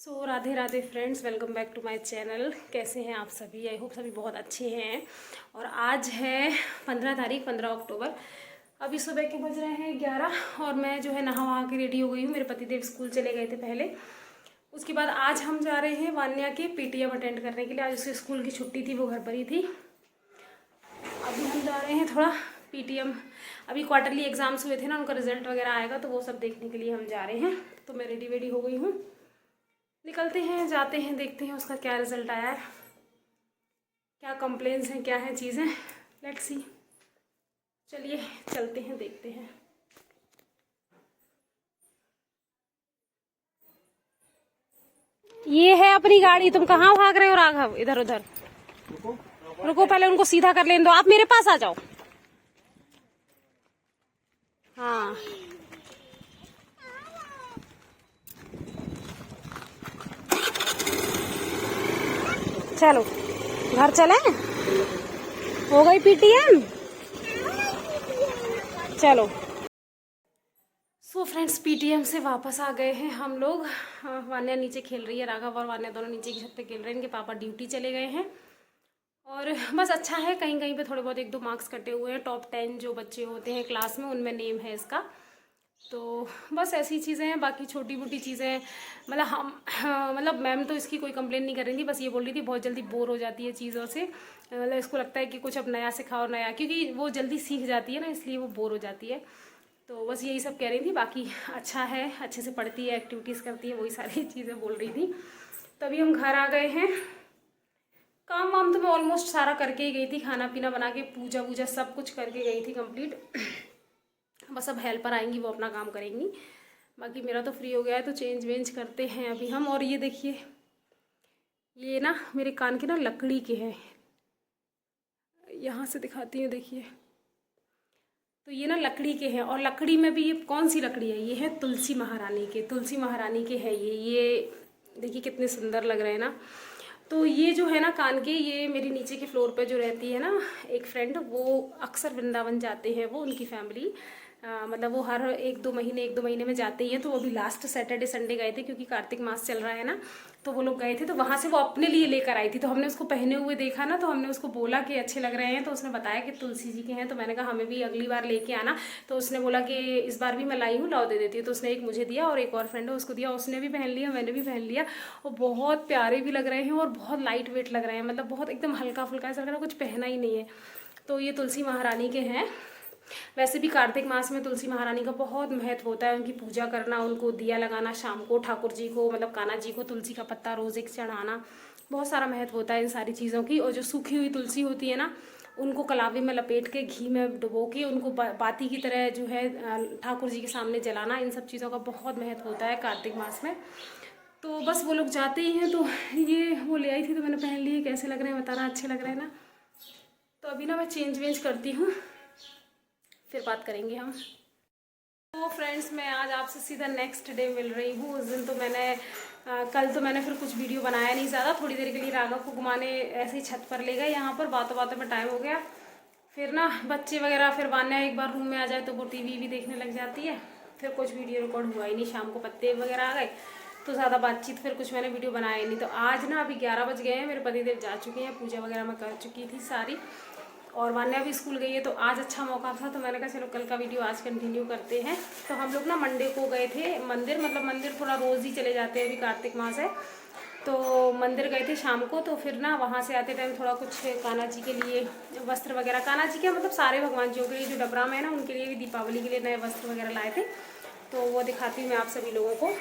Radhe Radhe friends, welcome back to my channel. कैसे हैं आप सभी? आई होप सभी बहुत अच्छे हैं। और आज है 15 तारीख, 15 अक्टूबर। अभी सुबह के बज रहे हैं 11 और मैं जो है नहा वहा के रेडी हो गई हूँ। मेरे पतिदेव स्कूल चले गए थे पहले। उसके बाद आज हम जा रहे हैं वान्या के पीटीएम अटेंड करने के लिए। आज उसके स्कूल की छुट्टी थी, वो घर पर ही थी। अभी हम जा रहे हैं थोड़ा पीटीएम। अभी क्वार्टरली एग्जाम्स हुए थे ना, उनका रिजल्ट वगैरह आएगा तो वो सब देखने के लिए हम जा रहे हैं। तो मैं रेडी वेडी हो गई हूँ, निकलते हैं, जाते हैं, देखते हैं उसका क्या रिजल्ट आया है, क्या कंप्लेंट्स हैं, क्या है चीज़ें। लेट्स सी, चलिए चलते हैं, देखते हैं। ये है अपनी गाड़ी, तुम कहाँ भाग रहे हो राघव? इधर उधर रुको, पहले उनको सीधा कर लेने दो। आप मेरे पास आ जाओ। हाँ, चलो घर चले। हो गई पीटीएम, चलो। फ्रेंड्स, पीटीएम से वापस आ गए हैं हम लोग। वान्या नीचे खेल रही है, राघव और वान्या दोनों नीचे की छत पे खेल रहे हैं। इनके पापा ड्यूटी चले गए हैं। और बस अच्छा है, कहीं कहीं पे थोड़े बहुत 1-2 मार्क्स कटे हुए हैं। टॉप 10 जो बच्चे होते हैं क्लास में, उनमें नेम है इसका। तो बस ऐसी चीज़ें हैं, बाकी छोटी मोटी चीज़ें मतलब मतलब मैम तो इसकी कोई कंप्लेन नहीं कर रही थी, बस ये बोल रही थी बहुत जल्दी बोर हो जाती है चीज़ों से। मतलब इसको लगता है कि कुछ अब नया सिखाओ, नया, क्योंकि वो जल्दी सीख जाती है ना, इसलिए वो बोर हो जाती है। तो बस यही सब कह रही थी। बाकी अच्छा है, अच्छे से पढ़ती है, एक्टिविटीज़ करती है, वही सारी चीज़ें बोल रही थी। तभी हम घर आ गए हैं। काम वाम तो मैं ऑलमोस्ट सारा करके ही गई थी, खाना पीना बना के, पूजा वूजा सब कुछ करके गई थी कंप्लीट। बस अब हेल्पर आएंगी, वो अपना काम करेंगी। बाकी मेरा तो फ्री हो गया है, तो चेंज वेंज करते हैं अभी हम। और ये देखिए, ये ना मेरे कान के ना लकड़ी के हैं, यहाँ से दिखाती हूँ, देखिए। तो ये ना लकड़ी के हैं, और लकड़ी में भी ये कौन सी लकड़ी है? ये है तुलसी महारानी के, तुलसी महारानी के है ये देखिए कितने सुंदर लग रहे हैं ना। तो ये जो है ना कान के, ये मेरी नीचे के फ्लोर पे जो रहती है ना एक फ्रेंड, वो अक्सर वृंदावन जाते हैं, वो उनकी फैमिली, मतलब वो हर 1-2 महीने में जाते ही हैं। तो वो भी लास्ट सैटरडे संडे गए थे, क्योंकि कार्तिक मास चल रहा है ना, तो वो लोग गए थे। तो वहाँ से वो अपने लिए लेकर आई थी। तो हमने उसको पहने हुए देखा ना, तो हमने उसको बोला कि अच्छे लग रहे हैं। तो उसने बताया कि तुलसी जी के हैं। तो मैंने कहा हमें भी अगली बार लेके आना। तो उसने बोला कि इस बार भी मैं लाई हूँ, लाओ दे देती हूँ। तो उसने एक मुझे दिया और एक और फ्रेंड है उसको दिया। उसने भी पहन लिया, मैंने भी पहन लिया। और बहुत प्यारे भी लग रहे हैं और बहुत लाइट वेट लग रहे हैं, मतलब बहुत एकदम हल्का फुल्का, ऐसा लग रहा है कुछ पहना ही नहीं है। तो ये तुलसी महारानी के हैं। वैसे भी कार्तिक मास में तुलसी महारानी का बहुत महत्व होता है। उनकी पूजा करना, उनको दिया लगाना शाम को, ठाकुर जी को मतलब कान्हा जी को तुलसी का पत्ता रोज एक चढ़ाना, बहुत सारा महत्व होता है इन सारी चीज़ों की। और जो सूखी हुई तुलसी होती है ना, उनको कलावे में लपेट के घी में डुबो के उनको बाती की तरह जो है ठाकुर जी के सामने जलाना, इन सब चीज़ों का बहुत महत्व होता है कार्तिक मास में। तो बस वो लोग जाते ही हैं, तो ये वो ले आई थी, तो मैंने पहन लिए। कैसे लग रहे हैं बताना, अच्छे लग रहे हैं ना? तो अभी ना मैं चेंज वेंज करती हूँ, फिर बात करेंगे हम। तो फ्रेंड्स, मैं आज आपसे सीधा नेक्स्ट डे मिल रही हूँ। उस दिन तो मैंने कल तो मैंने फिर कुछ वीडियो बनाया नहीं ज़्यादा। थोड़ी देर के लिए राघव को घुमाने ऐसे ही छत पर ले गए। यहाँ पर बातों बातों में टाइम हो गया। फिर ना बच्चे वगैरह, फिर वान्या एक बार रूम में आ जाए तो वो टीवी भी देखने लग जाती है। फिर कुछ वीडियो रिकॉर्ड हुआ ही नहीं। शाम को पत्ते वगैरह आ गए तो ज़्यादा बातचीत, फिर कुछ मैंने वीडियो बनाया ही नहीं। तो आज ना अभी 11 बज गए हैं, मेरे पतिदेव जा चुके हैं, पूजा वगैरह मैं कर चुकी थी सारी, और वान्या भी स्कूल गई है। तो आज अच्छा मौका था, तो मैंने कहा चलो कल का वीडियो आज कंटिन्यू करते हैं। तो हम लोग ना मंडे को गए थे मंदिर, मतलब मंदिर थोड़ा रोज़ ही चले जाते हैं, अभी कार्तिक मास है तो मंदिर गए थे शाम को। तो फिर ना वहाँ से आते टाइम थोड़ा कुछ कान्हा जी के लिए वस्त्र वगैरह, कान्हा जी के मतलब सारे भगवान जियों के लिए, जो डबरा में है ना उनके लिए भी दीपावली के लिए नए वस्त्र वगैरह लाए थे। तो वो दिखाती हूँ मैं आप सभी लोगों को।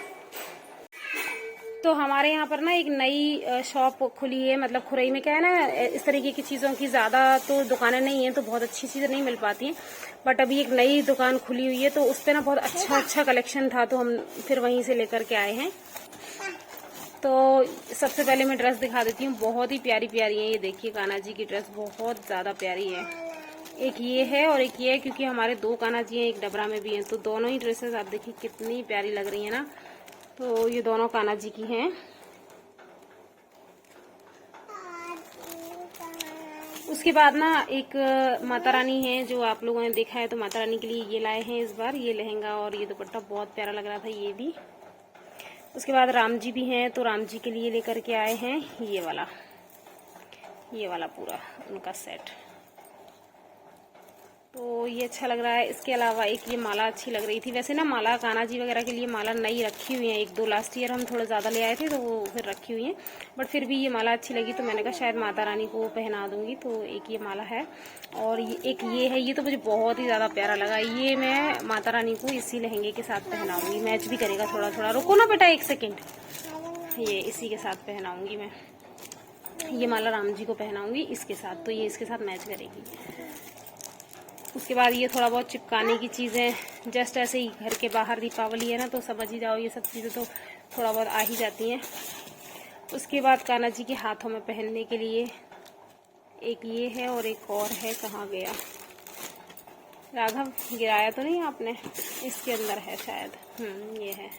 तो हमारे यहाँ पर ना एक नई शॉप खुली है, मतलब खुरई में। क्या है ना, इस तरीके की चीज़ों की ज़्यादा तो दुकानें नहीं हैं, तो बहुत अच्छी चीज़ें नहीं मिल पाती हैं। बट अभी एक नई दुकान खुली हुई है, तो उस पर ना बहुत अच्छा कलेक्शन था, तो हम फिर वहीं से लेकर के आए हैं। तो सबसे पहले मैं ड्रेस दिखा देती हूँ, बहुत ही प्यारी प्यारी है। ये देखिए कान्हा जी की ड्रेस बहुत ज़्यादा प्यारी है। एक ये है और एक ये है, क्योंकि हमारे 2 कान्हा जी हैं, एक डबरा में भी हैं। तो दोनों ही ड्रेसेस आप देखिए कितनी प्यारी लग रही है ना। तो ये दोनों कान्हा जी की हैं। उसके बाद ना एक माता रानी है, जो आप लोगों ने देखा है। तो माता रानी के लिए ये लाए हैं इस बार, ये लहंगा और ये दुपट्टा बहुत प्यारा लग रहा था ये भी। उसके बाद राम जी भी हैं, तो राम जी के लिए लेकर के आए हैं ये वाला पूरा उनका सेट। तो ये अच्छा लग रहा है। इसके अलावा एक ये माला अच्छी लग रही थी। वैसे ना माला कान्हा जी वगैरह के लिए माला नई रखी हुई है, 1-2 लास्ट ईयर हम थोड़ा ज़्यादा ले आए थे तो वो फिर रखी हुई है, बट फिर भी ये माला अच्छी लगी तो मैंने कहा शायद माता रानी को पहना दूंगी। तो एक ये माला है और एक ये है, ये तो मुझे बहुत ही ज़्यादा प्यारा लगा। ये मैं माता रानी को इसी लहंगे के साथ पहनाऊँगी, मैच भी करेगा थोड़ा थोड़ा। रुको ना बेटा 1 सेकेंड, ये इसी के साथ पहनाऊँगी मैं। ये माला राम जी को पहनाऊँगी इसके साथ, तो ये इसके साथ मैच करेगी। उसके बाद ये थोड़ा बहुत चिपकाने की चीज़ें, जस्ट ऐसे ही घर के बाहर दीपावली है ना तो समझ ही जाओ, ये सब चीज़ें तो थोड़ा बहुत आ ही जाती हैं। उसके बाद कान्हा जी के हाथों में पहनने के लिए एक ये है और एक और है, कहाँ गया राघव, गिराया तो नहीं आपने? इसके अंदर है शायद, ये है।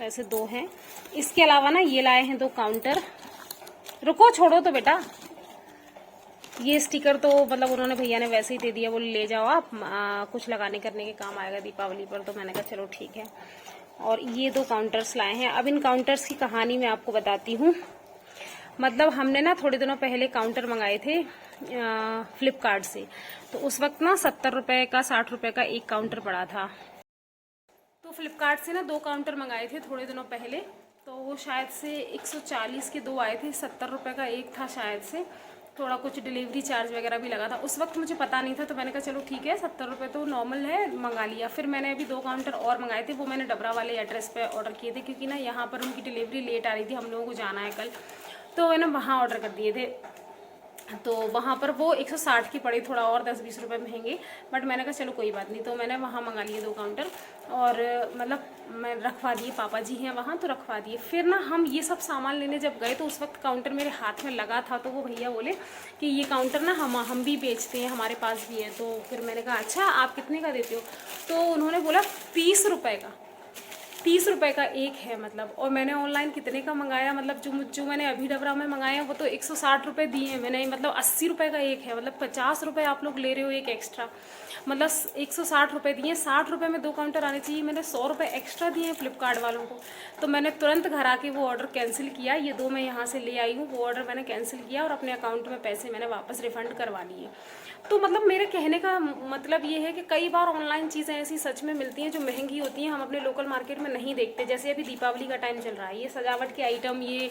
वैसे 2 हैं। इसके अलावा ना ये लाए हैं 2 काउंटर। रुको, छोड़ो तो बेटा। ये स्टिकर तो मतलब उन्होंने, भैया ने वैसे ही दे दिया, बोले ले जाओ आप, कुछ लगाने करने के काम आएगा दीपावली पर। तो मैंने कहा चलो ठीक है। और ये 2 काउंटर्स लाए हैं। अब इन काउंटर्स की कहानी मैं आपको बताती हूँ। मतलब हमने ना थोड़े दिनों पहले काउंटर मंगाए थे फ्लिपकार्ट से, तो उस वक्त ना 70 रुपए का 60 रुपए का एक काउंटर पड़ा था। तो फ्लिपकार्ट से ना 2 काउंटर मंगाए थे थोड़े दिनों पहले, तो वो शायद से 140 के 2 आए थे, 70 रुपए का एक था शायद से। थोड़ा कुछ डिलीवरी चार्ज वगैरह भी लगा था, उस वक्त मुझे पता नहीं था, तो मैंने कहा चलो ठीक है 70 रुपये तो नॉर्मल है, मंगा लिया। फिर मैंने अभी 2 काउंटर और मंगाए थे, वो मैंने डबरा वाले एड्रेस पे ऑर्डर किए थे, क्योंकि ना यहाँ पर उनकी डिलीवरी लेट आ रही थी, हम लोगों को जाना है कल, तो मैंने वहाँ ऑर्डर कर दिए थे। तो वहाँ पर वो 160 की पड़ी, थोड़ा और 10-20 रुपये महंगे, बट मैंने कहा चलो कोई बात नहीं, तो मैंने वहाँ मंगा लिए 2 काउंटर। और मतलब मैं रखवा दिए, पापा जी हैं वहाँ तो रखवा दिए। फिर ना हम ये सब सामान लेने जब गए तो उस वक्त काउंटर मेरे हाथ में लगा था, तो वो भैया बोले कि ये काउंटर ना हम भी बेचते हैं, हमारे पास भी है। तो फिर मैंने कहा अच्छा आप कितने का देते हो? तो उन्होंने बोला 30 रुपये का, 30 रुपये का एक है मतलब। और मैंने ऑनलाइन कितने का मंगाया, मतलब जो मैंने अभी डबरा में मंगाया वो तो 160 रुपये दिए हैं मैंने, मतलब 80 रुपये का एक है, मतलब 50 रुपये आप लोग ले रहे हो एक एक्स्ट्रा, मतलब 160 रुपये दिए। 60 रुपये में 2 काउंटर आने चाहिए, मैंने 100 रुपये एक्स्ट्रा दिए हैं फ्लिपकार्ट वालों को। तो मैंने तुरंत घर आके वो ऑर्डर कैंसिल किया। ये 2 मैं यहाँ से ले आई हूँ, वो ऑर्डर मैंने कैंसिल किया और अपने अकाउंट में पैसे मैंने वापस रिफ़ंड करवा लिए। तो मतलब मेरे कहने का मतलब ये है कि कई बार ऑनलाइन चीज़ें ऐसी सच में मिलती हैं जो महंगी होती हैं, हम अपने लोकल मार्केट में नहीं देखते। जैसे अभी दीपावली का टाइम चल रहा है, ये सजावट के आइटम, ये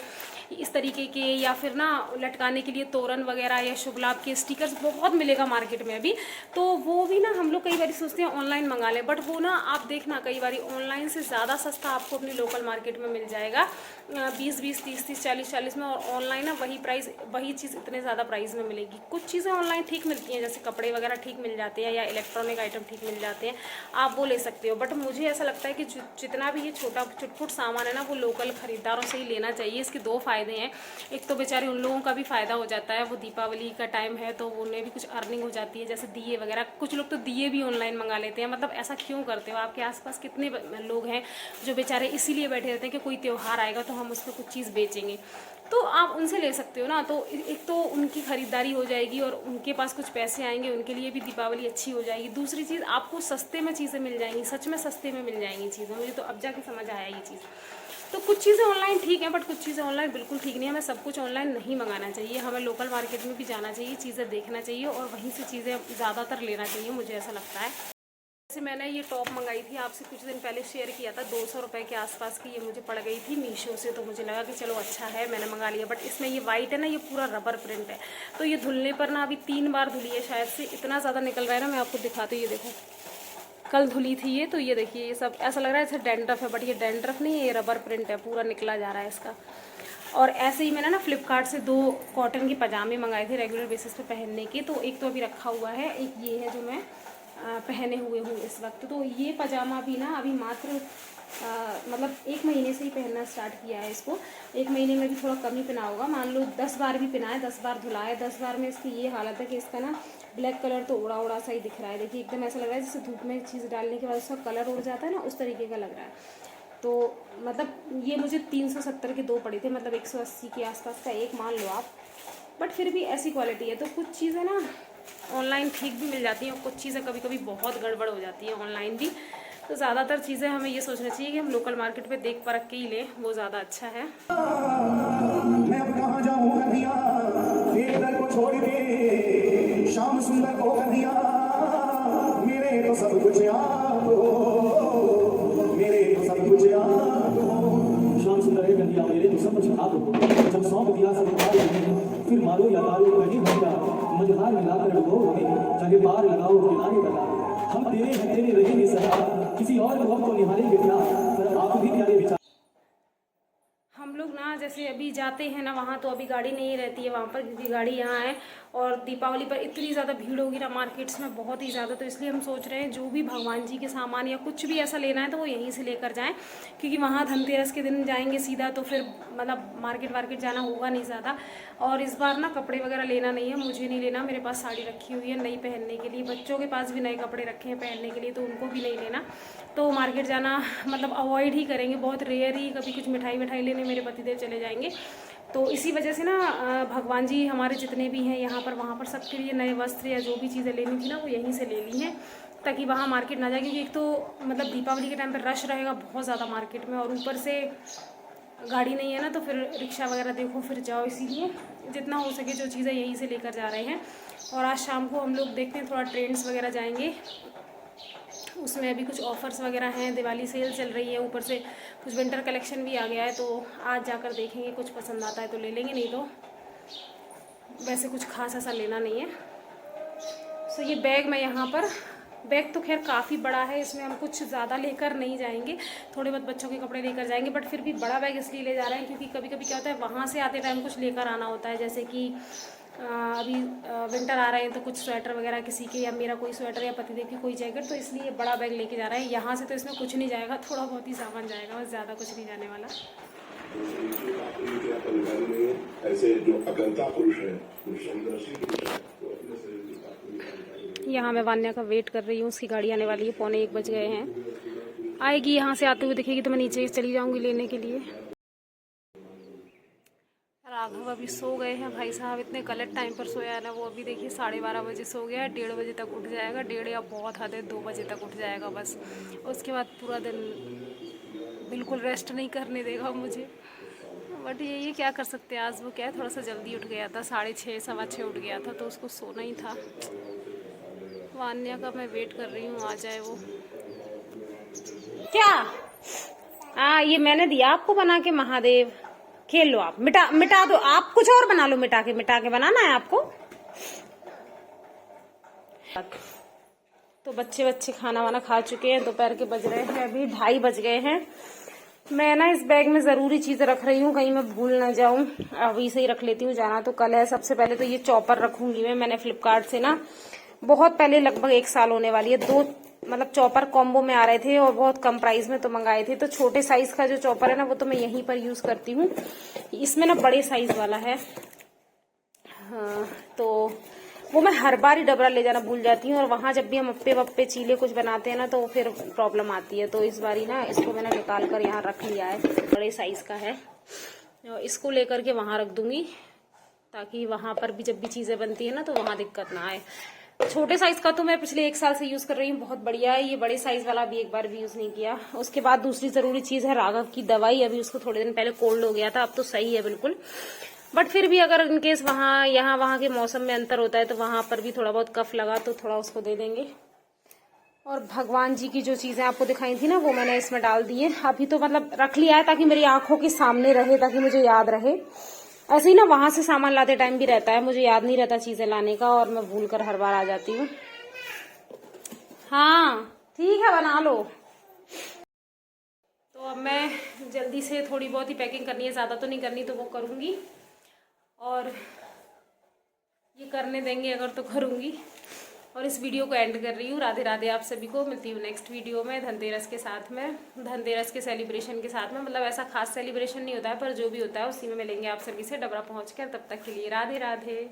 इस तरीके के, या फिर ना लटकाने के लिए तोरण वगैरह या शुभ लाभ के स्टिकर्स बहुत मिलेगा मार्केट में अभी। तो वो भी ना हम लोग कई बार सोचते हैं ऑनलाइन मंगा लें, बट वो ना आप देखना कई बार ऑनलाइन से ज़्यादा सस्ता आपको अपनी लोकल मार्केट में मिल जाएगा, 20-20, 30-30, 40-40 में। और ऑनलाइन ना वही प्राइस, वही चीज़ इतने ज़्यादा प्राइस में मिलेगी। कुछ चीज़ें ऑनलाइन ठीक मिलती हैं, जैसे कपड़े वगैरह ठीक मिल जाते हैं या इलेक्ट्रॉनिक आइटम ठीक मिल जाते हैं, आप वो ले सकते हो। बट मुझे ऐसा लगता है कि जितना भी ये छोटा चुटपुट सामान है ना, वो लोकल ख़रीदारों से ही लेना चाहिए। इसके 2 फ़ायदे हैं, एक तो बेचारे उन लोगों का भी फ़ायदा हो जाता है, वो दीपावली का टाइम है तो उन्हें भी कुछ अर्निंग हो जाती है, जैसे दिए वगैरह। कुछ लोग तो दिए भी ऑनलाइन मंगा लेते हैं, मतलब ऐसा क्यों करते हो? आपके आसपास कितने लोग हैं जो बेचारे इसीलिए बैठे रहते हैं कि कोई त्यौहार आएगा तो हम उसमें कुछ चीज़ बेचेंगे, तो आप उनसे ले सकते हो ना। तो एक तो उनकी ख़रीदारी हो जाएगी और उनके पास कुछ पैसे आएंगे, उनके लिए भी दीपावली अच्छी हो जाएगी। दूसरी चीज़, आपको सस्ते में चीज़ें मिल जाएंगी, सच में सस्ते में मिल जाएंगी चीज़ें। मुझे तो अब जाके समझ आया ये चीज़। तो कुछ चीज़ें ऑनलाइन ठीक है, बट कुछ चीज़ें ऑनलाइन बिल्कुल ठीक नहीं है। हमें सब कुछ ऑनलाइन नहीं मंगाना चाहिए, हमें लोकल मार्केट में भी जाना चाहिए, चीज़ें देखना चाहिए और वहीं से चीज़ें ज़्यादातर लेना चाहिए, मुझे ऐसा लगता है। जैसे मैंने ये टॉप मंगाई थी, आपसे कुछ दिन पहले शेयर किया था, 200 रुपये के आसपास की ये मुझे पड़ गई थी मीशो से। तो मुझे लगा कि चलो अच्छा है, मैंने मंगा लिया। बट इसमें ये वाइट है ना, ये पूरा रबर प्रिंट है, तो ये धुलने पर ना अभी 3 बार धुली है शायद से, इतना ज़्यादा निकल रहा है ना। मैं आपको दिखाती हूँ, ये देखो कल धुली थी ये, तो ये देखिए ये सब ऐसा लग रहा है जैसे डैंड्रफ है, बट ये डैंड्रफ नहीं है, ये रबर प्रिंट है, पूरा निकला जा रहा है इसका। और ऐसे ही मैंने ना फ्लिपकार्ट से 2 कॉटन के पजामे मंगाए थे रेगुलर बेसिस पे पहनने के, तो एक तो अभी रखा हुआ है, एक ये है जो मैं पहने हुए हूँ इस वक्त। तो ये पजामा भी ना अभी मात्र मतलब 1 महीने से ही पहनना स्टार्ट किया है इसको। 1 महीने में भी थोड़ा कम ही पहना होगा, मान लो 10 बार भी पहना है, 10 बार धुला है, 10 बार में इसकी ये हालत है कि इसका ना ब्लैक कलर तो उड़ा उड़ा सा ही दिख रहा है। देखिए एकदम ऐसा लग रहा है जैसे धूप में चीज़ डालने के बाद उसका कलर उड़ जाता है ना, उस तरीके का लग रहा है। तो मतलब ये मुझे 370 के 2 पड़े थे, मतलब 180 के आसपास का एक मान लो आप, बट फिर भी ऐसी क्वालिटी है। तो कुछ चीज़ें ना ऑनलाइन ठीक भी मिल जाती हैं और कुछ चीज़ें कभी कभी बहुत गड़बड़ हो जाती है ऑनलाइन भी। तो ज़्यादातर चीज़ें हमें ये सोचना चाहिए कि हम लोकल मार्केट पे देख परख के ही लें, वो ज़्यादा अच्छा है। मैं अब कहाँ जाऊँ कन्हैया, तेरे दर को छोड़ के शाम सुंदर को कन्हैया, मेरे तो सब कुछ आप हो, मेरे तो सब कुछ आप हो। शाम सुंदर है कन्हैया, मेरे तो सब कुछ आप हो। जब सौंप दिया सब फिर मारो या तारो कहीं भैया, मझधार मिलाकर डुबोगे, चाहे पार लगाओ किनारे लगा। हम तेरे हैं तेरे रहे नहीं सका, किसी और को हम तो निहारेंगे क्या, पर आप भी प्यारे विचार। हम लोग ना जैसे अभी जाते हैं ना वहाँ, तो अभी गाड़ी नहीं रहती है वहाँ पर, क्योंकि गाड़ी यहाँ है और दीपावली पर इतनी ज़्यादा भीड़ होगी ना मार्केट्स में, बहुत ही ज़्यादा। तो इसलिए हम सोच रहे हैं जो भी भगवान जी के सामान या कुछ भी ऐसा लेना है तो वो यहीं से लेकर जाएं, क्योंकि वहाँ धनतेरस के दिन जाएंगे सीधा तो फिर मतलब मार्केट जाना होगा नहीं ज़्यादा। और इस बार ना कपड़े वगैरह लेना नहीं है, मुझे नहीं लेना, मेरे पास साड़ी रखी हुई है नई पहनने के लिए, बच्चों के पास भी नए कपड़े रखे हैं पहनने के लिए, तो उनको भी नहीं लेना। तो मार्केट जाना मतलब अवॉइड ही करेंगे, बहुत रेयर ही कभी कुछ मिठाई लेने मेरे पतिदेव चले जाएंगे। तो इसी वजह से ना भगवान जी हमारे जितने भी हैं यहाँ पर वहाँ पर सबके लिए नए वस्त्र या जो भी चीज़ें लेनी थी ना वो यहीं से ले ली हैं, ताकि वहाँ मार्केट ना जाए, क्योंकि एक तो मतलब दीपावली के टाइम पर रश रहेगा बहुत ज़्यादा मार्केट में, और ऊपर से गाड़ी नहीं है ना तो फिर रिक्शा वगैरह देखो फिर जाओ, इसीलिए जितना हो सके जो चीज़ें यहीं से लेकर जा रहे हैं। और आज शाम को हम लोग देखते हैं थोड़ा ट्रेंड्स वगैरह जाएंगे, उसमें अभी कुछ ऑफ़र्स वगैरह हैं, दिवाली सेल चल रही है, ऊपर से कुछ विंटर कलेक्शन भी आ गया है, तो आज जाकर देखेंगे, कुछ पसंद आता है तो ले लेंगे, नहीं तो वैसे कुछ खास ऐसा लेना नहीं है। सो ये बैग मैं यहाँ पर, बैग तो खैर काफ़ी बड़ा है, इसमें हम कुछ ज़्यादा लेकर नहीं जाएंगे, थोड़े बहुत बच्चों के कपड़े लेकर जाएंगे, बट फिर भी बड़ा बैग इसलिए ले जा रहे हैं क्योंकि कभी कभी क्या होता है वहाँ से आते टाइम कुछ लेकर आना होता है, जैसे कि अभी विंटर आ रहे हैं तो कुछ स्वेटर वगैरह किसी के, या मेरा कोई स्वेटर या पतिदेव की कोई जैकेट, तो इसलिए बड़ा बैग लेके जा रहे हैं। यहाँ से तो इसमें कुछ नहीं जाएगा, थोड़ा बहुत ही सामान जाएगा, बस ज़्यादा कुछ नहीं जाने वाला। ऐसे जो अकलता पुरुष है, यहाँ मैं वान्या का वेट कर रही हूँ, उसकी गाड़ी आने वाली है, 1:45 बज गए हैं, आएगी, यहाँ से आते हुए दिखेगी तो मैं नीचे चली जाऊँगी लेने के लिए। राघव अभी सो गए हैं भाई साहब, इतने गलत टाइम पर सोया है ना वो, अभी देखिए 12:30 बजे सो गया है, 1:30 बजे तक उठ जाएगा, 1:30 या बहुत हद है 2 बजे तक उठ जाएगा बस, उसके बाद पूरा दिन बिल्कुल रेस्ट नहीं करने देगा मुझे। बट ये क्या कर सकते हैं, आज वो क्या है थोड़ा सा जल्दी उठ गया था, 6:30 6:15 उठ गया था, तो उसको सोना ही था। वान्या का मैं वेट कर रही हूँ, आ जाए वो। क्या हाँ ये मैंने दिया आपको बना के, महादेव खेल लो आप, मिटा दो आप, कुछ और बना लो, मिटा के बनाना है आपको। तो बच्चे खाना वाना खा चुके हैं, दोपहर के बज रहे हैं अभी 2:30 बज गए हैं। मैं ना इस बैग में ज़रूरी चीज़ें रख रही हूँ, कहीं मैं भूल ना जाऊँ, अभी से ही रख लेती हूँ, जाना तो कल है। सबसे पहले तो ये चॉपर रखूंगी मैंने फ्लिपकार्ट से ना बहुत पहले, लगभग 1 साल होने वाली है, 2 मतलब चॉपर कॉम्बो में आ रहे थे और बहुत कम प्राइस में तो मंगाए थे। तो छोटे साइज का जो चॉपर है ना वो तो मैं यहीं पर यूज करती हूँ, इसमें ना बड़े साइज वाला है। हाँ तो वो मैं हर बार ही डबरा ले जाना भूल जाती हूँ, और वहां जब भी हम अप्पे वप्पे चीले कुछ बनाते हैं ना तो फिर प्रॉब्लम आती है। तो इस बारी ना इसको मैंने निकाल कर यहाँ रख लिया है, बड़े साइज का है, इसको लेकर के वहां रख दूंगी, ताकि वहां पर भी जब भी चीजें बनती है ना तो वहां दिक्कत ना आए। छोटे साइज का तो मैं पिछले 1 साल से यूज कर रही हूँ, बहुत बढ़िया है। ये बड़े साइज वाला अभी एक बार भी यूज नहीं किया। उसके बाद दूसरी जरूरी चीज है राघव की दवाई, अभी उसको थोड़े दिन पहले कोल्ड हो गया था, अब तो सही है बिल्कुल, बट फिर भी अगर इनकेस वहाँ के मौसम में अंतर होता है तो वहां पर भी थोड़ा बहुत कफ लगा तो थोड़ा उसको दे देंगे। और भगवान जी की जो चीजें आपको दिखाई थी ना वो मैंने इसमें डाल दी है, अभी तो मतलब रख लिया है ताकि मेरी आंखों के सामने रहे, ताकि मुझे याद रहे। ऐसे ही ना वहां से सामान लाते टाइम भी रहता है, मुझे याद नहीं रहता चीजें लाने का, और मैं भूल कर हर बार आ जाती हूँ। हाँ ठीक है बना लो। तो अब मैं जल्दी से थोड़ी बहुत ही पैकिंग करनी है, ज़्यादा तो नहीं करनी, तो वो करूँगी, और ये करने देंगे अगर तो करूँगी। और इस वीडियो को एंड कर रही हूँ। राधे राधे आप सभी को, मिलती हूँ नेक्स्ट वीडियो में धनतेरस के साथ में, धनतेरस के सेलिब्रेशन के साथ में। मतलब ऐसा खास सेलिब्रेशन नहीं होता है, पर जो भी होता है उसी में मिलेंगे आप सभी से डबरा पहुँच कर। तब तक के लिए राधे राधे।